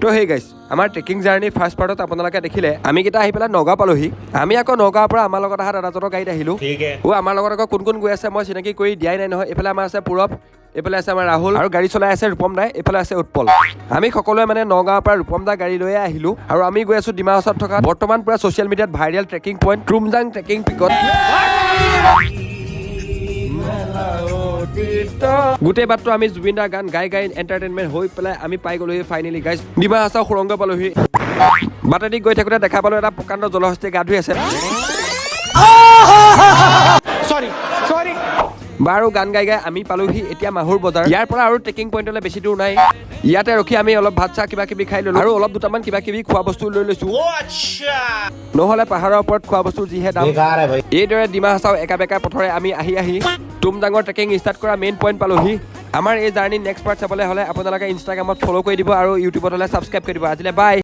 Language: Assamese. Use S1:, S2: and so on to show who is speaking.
S1: তো হে গাইছ আমাৰ ট্ৰেকিং জাৰ্ণি ফাৰ্ষ্ট পাৰ্টত আপোনালোকে দেখিলে আমি কেইটা আহি পেলাই নগাঁও পালোহি আমি আকৌ নগাঁৱৰ পৰা আমাৰ লগত অহা দাদাজনৰ গাড়ীত আহিলো আমাৰ লগত আকৌ কোন কোন গৈ আছে মই চিনাকি কৰি দিয়াই নাই নহয় এইফালে আমাৰ আছে পূৰৱ এইফালে আছে আমাৰ ৰাহুল আৰু গাড়ী চলাই আছে ৰূপম দাই এইফালে আছে উৎপল আমি সকলোৱে মানে নগাঁৱৰ পৰা ৰূপম দা গাড়ী লৈয়ে আহিলো আৰু আমি গৈ আছো ডিমা হাছাওত থকা বৰ্তমান পুৰা ছ'চিয়েল মিডিয়াত ভাইৰেল ট্ৰেকিং পইণ্ট ট্ৰুমজাং ট্ৰেকিং পিকত গোটেই বাটটো আমি জুবিন দাৰ গান গাই গাই এণ্টাৰটেইনমেণ্ট হৈ পেলাই আমি পাই গ'লোহি ফাইনেলি গাইজ ডিমা হাছাও সুৰংগ পালোহি বাটেদি গৈ থাকোঁতে দেখা পালো এটা প্ৰকাণ্ড জলহস্তীয়ে গা ধুই আছে বাৰু গান গাই গাই আমি পালোহি এতিয়া মাহুৰ বজাৰ ইয়াৰ পৰা আৰু ট্ৰেকিং পইণ্টলৈ বেছি দূৰ নাই ইয়াতে ৰখি আমি অলপ ভাত চাহ কিবা কিবি খাই ললো আৰু অলপ দুটামান কিবা কিবি খোৱা বস্তু লৈ লৈছো নহ'লে পাহাৰৰ ওপৰত খোৱা বস্তুৰ যিহে দাম এইদৰে ডিমা হাছাও একা বেকা পথৰে আমি আহি টুমজাঙৰ ট্ৰেকিং ষ্টাৰ্ট কৰা মেইন পইণ্ট পালোহি আমাৰ এই জাৰ্ণি নেক্সট পাৰ্ট চাবলৈ হ'লে আপোনালোকে ইনষ্টাগ্ৰামত ফ'ল' কৰি দিব আৰু ইউটিউবত হ'লে ছাবস্ক্ৰাইব কৰি দিব আজিলৈ বাই